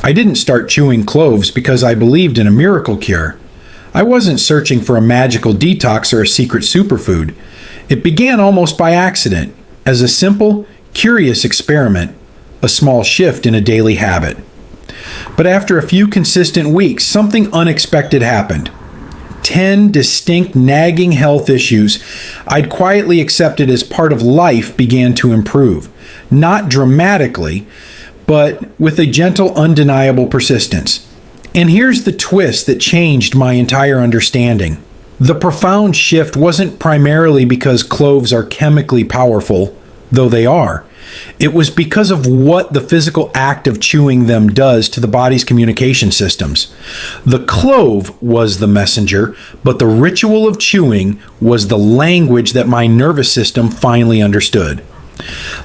I didn't start chewing cloves because I believed in a miracle cure. I wasn't searching for a magical detox or a secret superfood. It began almost by accident, as a simple, curious experiment, a small shift in a daily habit. But after a few consistent weeks, something unexpected happened. 10 distinct nagging health issues I'd quietly accepted as part of life began to improve. Not dramatically, but with a gentle, undeniable persistence. And here's the twist that changed my entire understanding. The profound shift wasn't primarily because cloves are chemically powerful, though they are. It was because of what the physical act of chewing them does to the body's communication systems. The clove was the messenger, but the ritual of chewing was the language that my nervous system finally understood.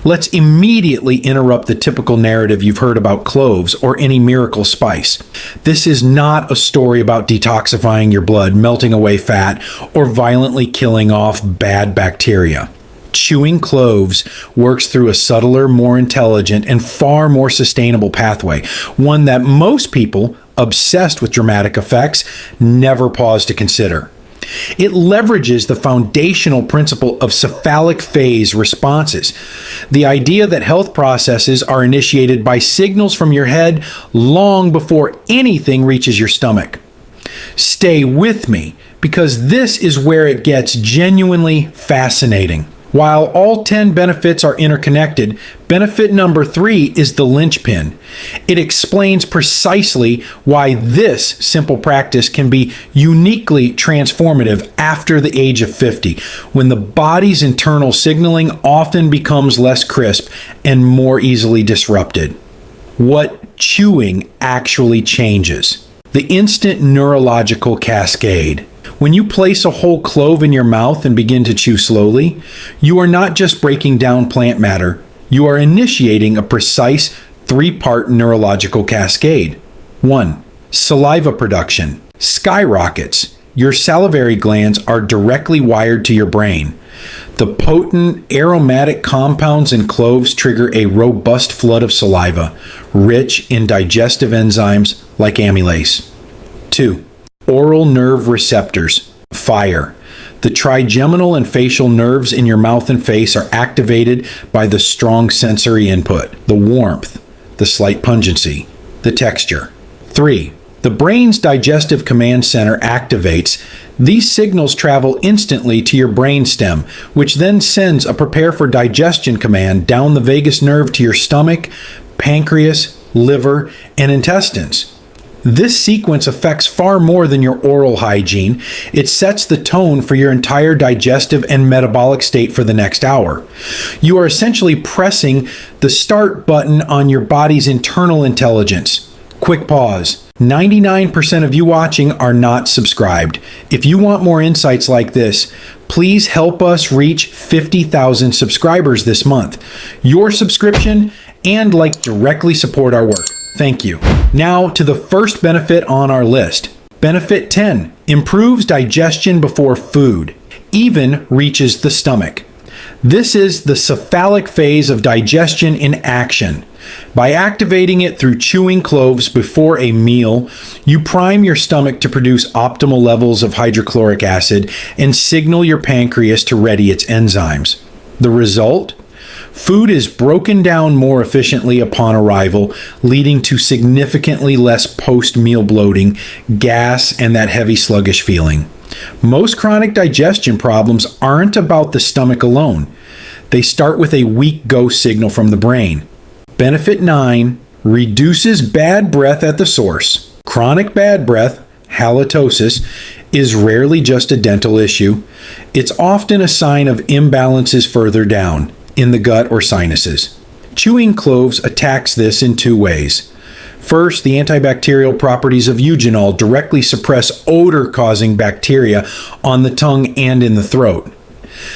Let's immediately interrupt the typical narrative you've heard about cloves or any miracle spice. This is not a story about detoxifying your blood, melting away fat, or violently killing off bad bacteria. Chewing cloves works through a subtler, more intelligent, and far more sustainable pathway, one that most people, obsessed with dramatic effects, never pause to consider. It leverages the foundational principle of cephalic phase responses, the idea that health processes are initiated by signals from your head long before anything reaches your stomach. Stay with me, because this is where it gets genuinely fascinating. While all 10 benefits are interconnected, benefit number 3 is the linchpin. It explains precisely why this simple practice can be uniquely transformative after the age of 50, when the body's internal signaling often becomes less crisp and more easily disrupted. What chewing actually changes. The instant neurological cascade. When you place a whole clove in your mouth and begin to chew slowly, you are not just breaking down plant matter, you are initiating a precise 3-part neurological cascade. 1. Saliva production skyrockets. Your salivary glands are directly wired to your brain. The potent aromatic compounds in cloves trigger a robust flood of saliva, rich in digestive enzymes like amylase. 2. Oral nerve receptors fire. The trigeminal and facial nerves in your mouth and face are activated by the strong sensory input, the warmth, the slight pungency, the texture. 3. The brain's digestive command center activates. These signals travel instantly to your brainstem, which then sends a prepare for digestion command down the vagus nerve to your stomach, pancreas, liver, and intestines. This sequence affects far more than your oral hygiene. It sets the tone for your entire digestive and metabolic state for the next hour. You are essentially pressing the start button on your body's internal intelligence. Quick pause. 99% of you watching are not subscribed. If you want more insights like this, please help us reach 50,000 subscribers this month. Your subscription and like directly support our work. Thank you. Now to the first benefit on our list. Benefit 10. Improves digestion before food. Even reaches the stomach. This is the cephalic phase of digestion in action. By activating it through chewing cloves before a meal, you prime your stomach to produce optimal levels of hydrochloric acid and signal your pancreas to ready its enzymes. The result? Food is broken down more efficiently upon arrival, leading to significantly less post-meal bloating, gas, and that heavy sluggish feeling. Most chronic digestion problems aren't about the stomach alone. They start with a weak go signal from the brain. Benefit 9. Reduces bad breath at the source. Chronic bad breath, halitosis, is rarely just a dental issue. It's often a sign of imbalances further down, in the gut or sinuses. Chewing cloves attacks this in 2 ways. First, the antibacterial properties of eugenol directly suppress odor-causing bacteria on the tongue and in the throat.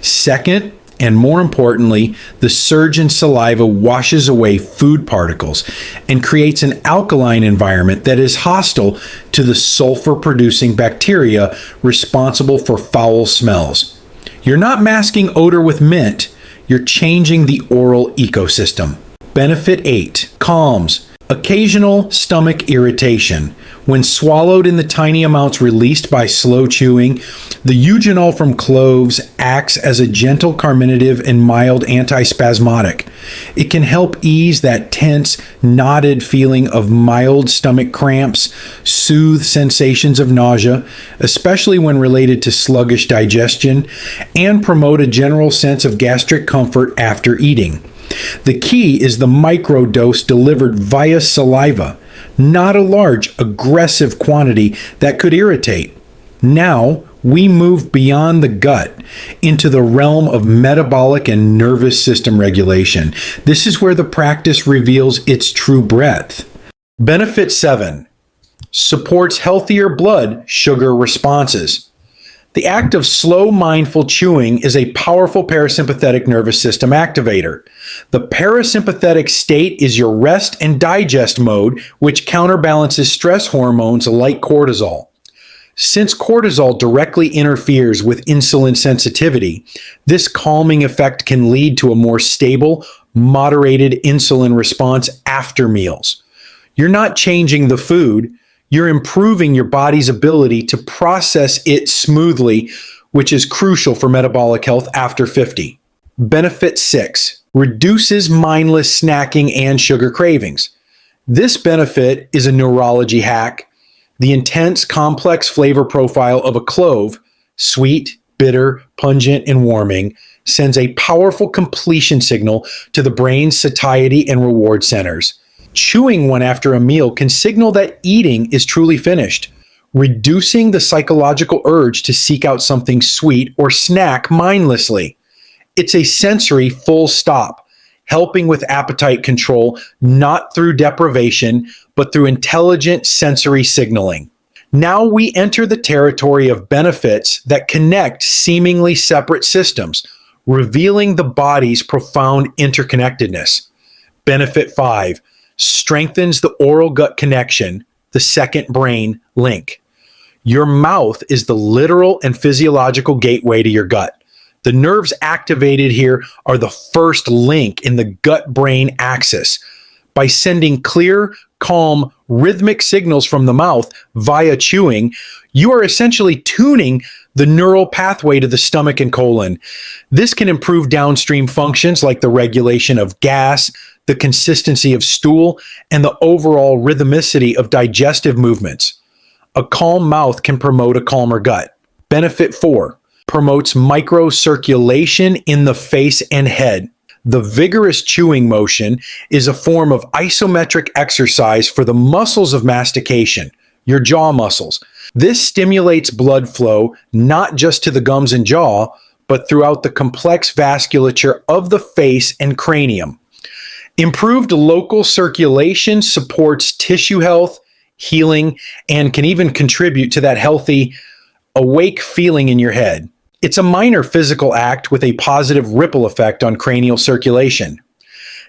Second, and more importantly, the surge in saliva washes away food particles and creates an alkaline environment that is hostile to the sulfur-producing bacteria responsible for foul smells. You're not masking odor with mint, you're changing the oral ecosystem. Benefit 8. Calms. Occasional stomach irritation. When swallowed in the tiny amounts released by slow chewing, the eugenol from cloves acts as a gentle carminative and mild antispasmodic. It can help ease that tense, knotted feeling of mild stomach cramps, soothe sensations of nausea, especially when related to sluggish digestion, and promote a general sense of gastric comfort after eating. The key is the microdose delivered via saliva, not a large, aggressive quantity that could irritate. Now, we move beyond the gut into the realm of metabolic and nervous system regulation. This is where the practice reveals its true breadth. Benefit 7. Supports healthier blood sugar responses. The act of slow, mindful chewing is a powerful parasympathetic nervous system activator. The parasympathetic state is your rest and digest mode, which counterbalances stress hormones like cortisol. Since cortisol directly interferes with insulin sensitivity, this calming effect can lead to a more stable, moderated insulin response after meals. You're not changing the food, you're improving your body's ability to process it smoothly, which is crucial for metabolic health after 50. Benefit 6. Reduces mindless snacking and sugar cravings. This benefit is a neurology hack. The intense, complex flavor profile of a clove, sweet, bitter, pungent, and warming, sends a powerful completion signal to the brain's satiety and reward centers. Chewing one after a meal can signal that eating is truly finished, reducing the psychological urge to seek out something sweet or snack mindlessly. It's a sensory full stop, helping with appetite control, not through deprivation, but through intelligent sensory signaling. Now we enter the territory of benefits that connect seemingly separate systems, revealing the body's profound interconnectedness. Benefit 5. Strengthens the oral-gut connection, the second brain link. Your mouth is the literal and physiological gateway to your gut. The nerves activated here are the first link in the gut-brain axis. By sending clear, calm, rhythmic signals from the mouth via chewing, you are essentially tuning the neural pathway to the stomach and colon. This can improve downstream functions like the regulation of gas, the consistency of stool, and the overall rhythmicity of digestive movements. A calm mouth can promote a calmer gut. Benefit 4. Promotes microcirculation in the face and head. The vigorous chewing motion is a form of isometric exercise for the muscles of mastication, your jaw muscles. This stimulates blood flow not just to the gums and jaw, but throughout the complex vasculature of the face and cranium. Improved local circulation supports tissue health, healing, and can even contribute to that healthy, awake feeling in your head. It's a minor physical act with a positive ripple effect on cranial circulation.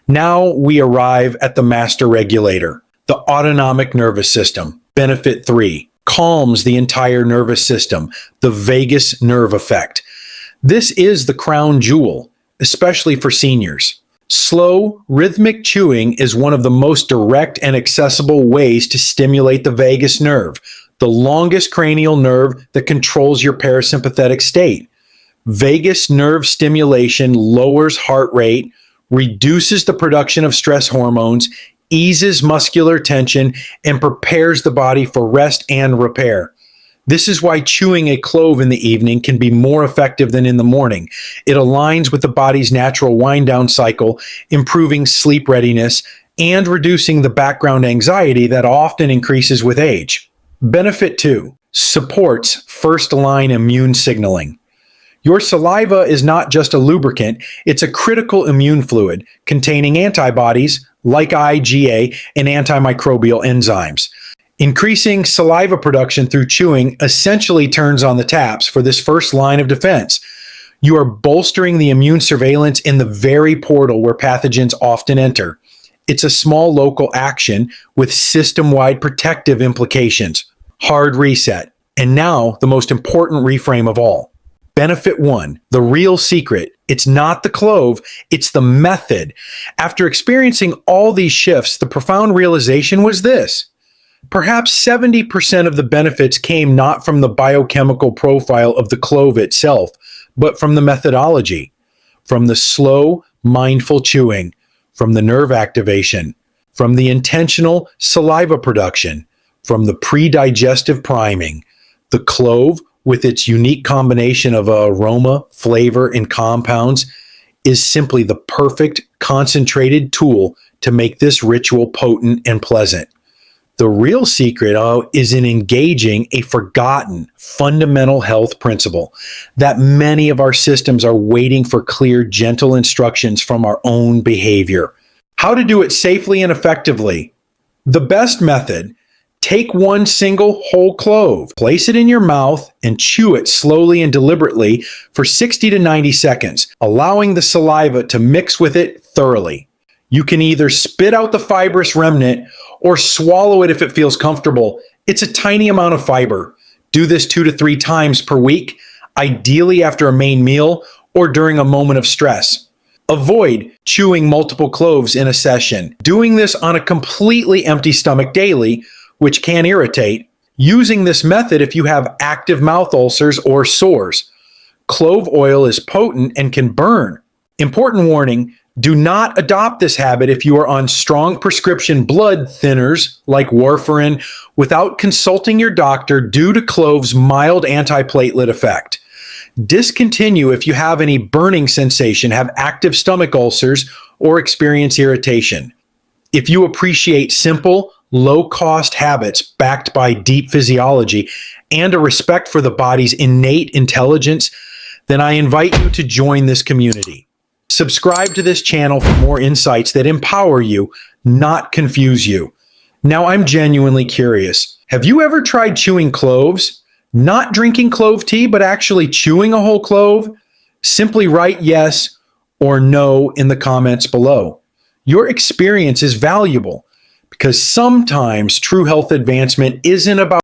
Now we arrive at the master regulator, the autonomic nervous system. Benefit 3. Calms the entire nervous system, the vagus nerve effect. This is the crown jewel, especially for seniors. Slow, rhythmic chewing is one of the most direct and accessible ways to stimulate the vagus nerve, the longest cranial nerve that controls your parasympathetic state. Vagus nerve stimulation lowers heart rate, reduces the production of stress hormones, eases muscular tension, and prepares the body for rest and repair. This is why chewing a clove in the evening can be more effective than in the morning. It aligns with the body's natural wind-down cycle, improving sleep readiness and reducing the background anxiety that often increases with age. Benefit 2. Supports first-line immune signaling. Your saliva is not just a lubricant, it's a critical immune fluid containing antibodies like IgA and antimicrobial enzymes. Increasing saliva production through chewing essentially turns on the taps for this first line of defense. You are bolstering the immune surveillance in the very portal where pathogens often enter. It's a small local action with system-wide protective implications. Hard reset. And now, the most important reframe of all. benefit one, the real secret. It's not the clove, it's the method. After experiencing all these shifts, the profound realization was this. Perhaps 70% of the benefits came not from the biochemical profile of the clove itself, but from the methodology, from the slow, mindful chewing, from the nerve activation, from the intentional saliva production, from the pre-digestive priming. The clove, with its unique combination of aroma, flavor, and compounds, is simply the perfect concentrated tool to make this ritual potent and pleasant. The real secret is in engaging a forgotten fundamental health principle that many of our systems are waiting for clear, gentle instructions from our own behavior. How to do it safely and effectively. The best method: take one single whole clove, place it in your mouth, and chew it slowly and deliberately for 60 to 90 seconds, allowing the saliva to mix with it thoroughly. You can either spit out the fibrous remnant or swallow it if it feels comfortable. It's a tiny amount of fiber. Do this 2 to 3 times per week, ideally after a main meal or during a moment of stress. Avoid chewing multiple cloves in a session. Doing this on a completely empty stomach daily, which can irritate. Using this method if you have active mouth ulcers or sores. Clove oil is potent and can burn. Important warning: do not adopt this habit if you are on strong prescription blood thinners like warfarin without consulting your doctor due to cloves' mild antiplatelet effect. Discontinue if you have any burning sensation, have active stomach ulcers, or experience irritation. If you appreciate simple, low-cost habits backed by deep physiology and a respect for the body's innate intelligence, then I invite you to join this community. Subscribe to this channel for more insights that empower you, not confuse you. Now, I'm genuinely curious. Have you ever tried chewing cloves? Not drinking clove tea, but actually chewing a whole clove? Simply write yes or no in the comments below. Your experience is valuable because sometimes true health advancement isn't about